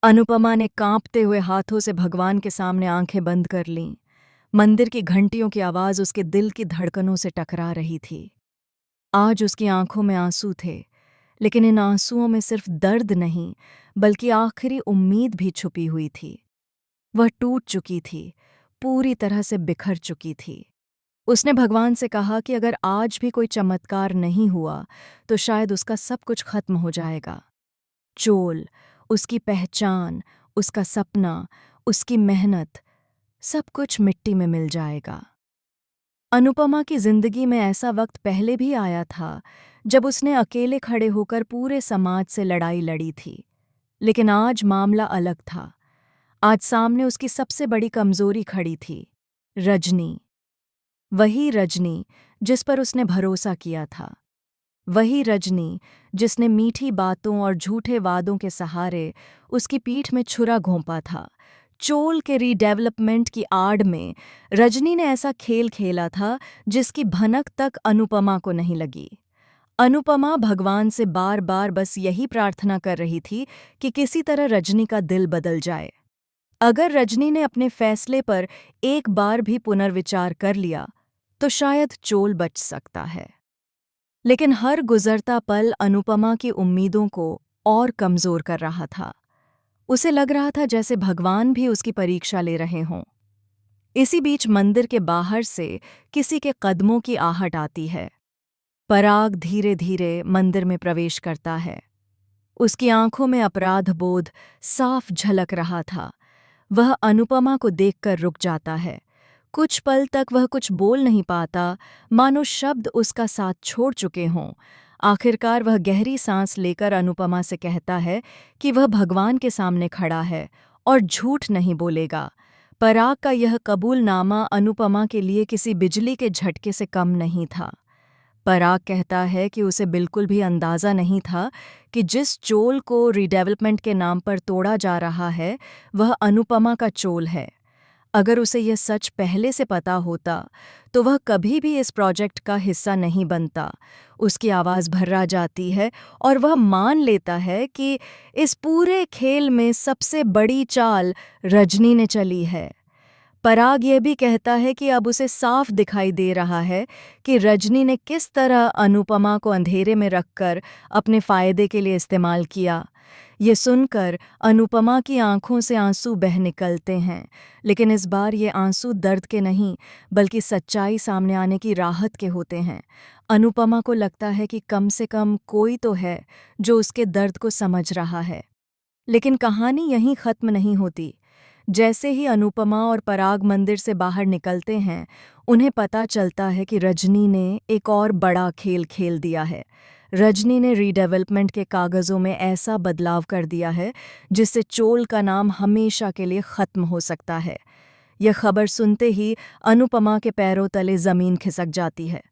अनुपमा ने कांपते हुए हाथों से भगवान के सामने आंखें बंद कर लीं। मंदिर की घंटियों की आवाज उसके दिल की धड़कनों से टकरा रही थी। आज उसकी आंखों में आंसू थे, लेकिन इन आंसुओं में सिर्फ दर्द नहीं, बल्कि आखिरी उम्मीद भी छुपी हुई थी। वह टूट चुकी थी, पूरी तरह से बिखर चुकी थी। उसने भगवान से कहा कि अगर आज भी कोई चमत्कार नहीं हुआ, तो शायद उसका सब कुछ खत्म हो जाएगा। चोल, उसकी पहचान, उसका सपना, उसकी मेहनत, सब कुछ मिट्टी में मिल जाएगा। अनुपमा की जिंदगी में ऐसा वक्त पहले भी आया था, जब उसने अकेले खड़े होकर पूरे समाज से लड़ाई लड़ी थी। लेकिन आज मामला अलग था। आज सामने उसकी सबसे बड़ी कमजोरी खड़ी थी, रजनी। वही रजनी जिस पर उसने भरोसा किया था। वही रजनी जिसने मीठी बातों और झूठे वादों के सहारे उसकी पीठ में छुरा घोंपा था। चोल के रीडेवलपमेंट की आड़ में रजनी ने ऐसा खेल खेला था जिसकी भनक तक अनुपमा को नहीं लगी। अनुपमा भगवान से बार बार बस यही प्रार्थना कर रही थी कि किसी तरह रजनी का दिल बदल जाए। अगर रजनी ने अपने फैसले पर एक बार भी पुनर्विचार कर लिया, तो शायद चोल बच सकता है। लेकिन हर गुजरता पल अनुपमा की उम्मीदों को और कमजोर कर रहा था। उसे लग रहा था जैसे भगवान भी उसकी परीक्षा ले रहे हों। इसी बीच मंदिर के बाहर से किसी के कदमों की आहट आती है। पराग धीरे धीरे मंदिर में प्रवेश करता है। उसकी आंखों में अपराध बोध साफ झलक रहा था। वह अनुपमा को देखकर रुक जाता है। कुछ पल तक वह कुछ बोल नहीं पाता, मानो शब्द उसका साथ छोड़ चुके हों। आखिरकार वह गहरी सांस लेकर अनुपमा से कहता है कि वह भगवान के सामने खड़ा है और झूठ नहीं बोलेगा। पराग का यह कबूलनामा अनुपमा के लिए किसी बिजली के झटके से कम नहीं था। पराग कहता है कि उसे बिल्कुल भी अंदाज़ा नहीं था कि जिस चोल को रीडेवलपमेंट के नाम पर तोड़ा जा रहा है, वह अनुपमा का चोल है। अगर उसे यह सच पहले से पता होता, तो वह कभी भी इस प्रोजेक्ट का हिस्सा नहीं बनता। उसकी आवाज़ भर्रा जाती है और वह मान लेता है कि इस पूरे खेल में सबसे बड़ी चाल रजनी ने चली है। पराग यह भी कहता है कि अब उसे साफ दिखाई दे रहा है कि रजनी ने किस तरह अनुपमा को अंधेरे में रखकर अपने फ़ायदे के लिए इस्तेमाल किया। ये सुनकर अनुपमा की आंखों से आंसू बह निकलते हैं, लेकिन इस बार ये आंसू दर्द के नहीं, बल्कि सच्चाई सामने आने की राहत के होते हैं। अनुपमा को लगता है कि कम से कम कोई तो है जो उसके दर्द को समझ रहा है। लेकिन कहानी यहीं ख़त्म नहीं होती। जैसे ही अनुपमा और पराग मंदिर से बाहर निकलते हैं, उन्हें पता चलता है कि रजनी ने एक और बड़ा खेल खेल दिया है। रजनी ने रीडेवलपमेंट के कागज़ों में ऐसा बदलाव कर दिया है जिससे चोल का नाम हमेशा के लिए ख़त्म हो सकता है। यह खबर सुनते ही अनुपमा के पैरों तले ज़मीन खिसक जाती है।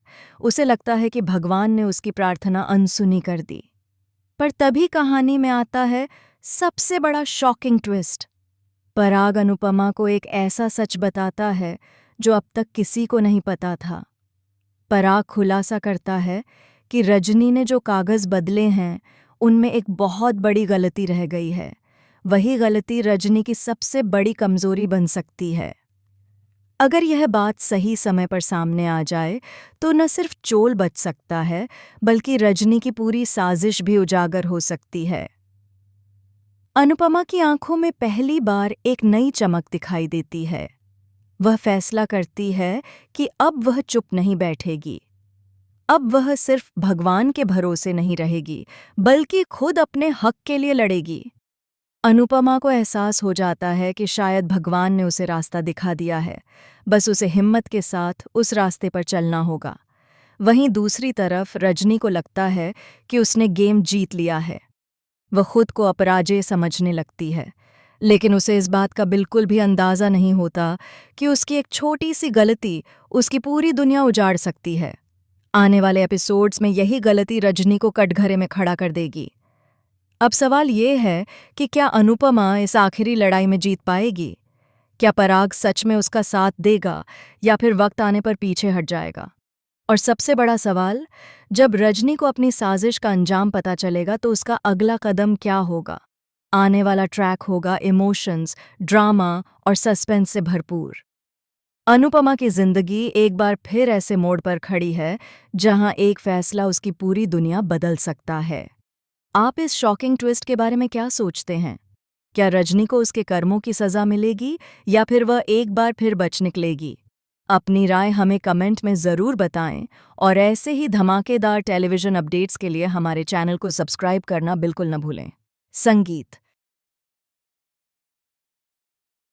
उसे लगता है कि भगवान ने उसकी प्रार्थना अनसुनी कर दी। पर तभी कहानी में आता है सबसे बड़ा शॉकिंग ट्विस्ट। पराग अनुपमा को एक ऐसा सच बताता है जो अब तक किसी को नहीं पता था। पराग खुलासा करता है कि रजनी ने जो कागज़ बदले हैं, उनमें एक बहुत बड़ी गलती रह गई है। वही गलती रजनी की सबसे बड़ी कमज़ोरी बन सकती है। अगर यह बात सही समय पर सामने आ जाए, तो न सिर्फ चोल बच सकता है, बल्कि रजनी की पूरी साजिश भी उजागर हो सकती है। अनुपमा की आंखों में पहली बार एक नई चमक दिखाई देती है। वह फैसला करती है कि अब वह चुप नहीं बैठेगी। अब वह सिर्फ भगवान के भरोसे नहीं रहेगी, बल्कि खुद अपने हक के लिए लड़ेगी। अनुपमा को एहसास हो जाता है कि शायद भगवान ने उसे रास्ता दिखा दिया है, बस उसे हिम्मत के साथ उस रास्ते पर चलना होगा। वहीं दूसरी तरफ रजनी को लगता है कि उसने गेम जीत लिया है। वह खुद को अपराजेय समझने लगती है, लेकिन उसे इस बात का बिल्कुल भी अंदाज़ा नहीं होता कि उसकी एक छोटी सी गलती उसकी पूरी दुनिया उजाड़ सकती है। आने वाले एपिसोड्स में यही गलती रजनी को कटघरे में खड़ा कर देगी। अब सवाल ये है कि क्या अनुपमा इस आखिरी लड़ाई में जीत पाएगी? क्या पराग सच में उसका साथ देगा या फिर वक्त आने पर पीछे हट जाएगा? और सबसे बड़ा सवाल, जब रजनी को अपनी साजिश का अंजाम पता चलेगा तो उसका अगला कदम क्या होगा? आने वाला ट्रैक होगा इमोशंस, ड्रामा और सस्पेंस से भरपूर। अनुपमा की जिंदगी एक बार फिर ऐसे मोड़ पर खड़ी है जहां एक फैसला उसकी पूरी दुनिया बदल सकता है। आप इस शॉकिंग ट्विस्ट के बारे में क्या सोचते हैं? क्या रजनी को उसके कर्मों की सजा मिलेगी या फिर वह एक बार फिर बच निकलेगी? अपनी राय हमें कमेंट में ज़रूर बताएं और ऐसे ही धमाकेदार टेलीविज़न अपडेट्स के लिए हमारे चैनल को सब्सक्राइब करना बिल्कुल न भूलें। संगीत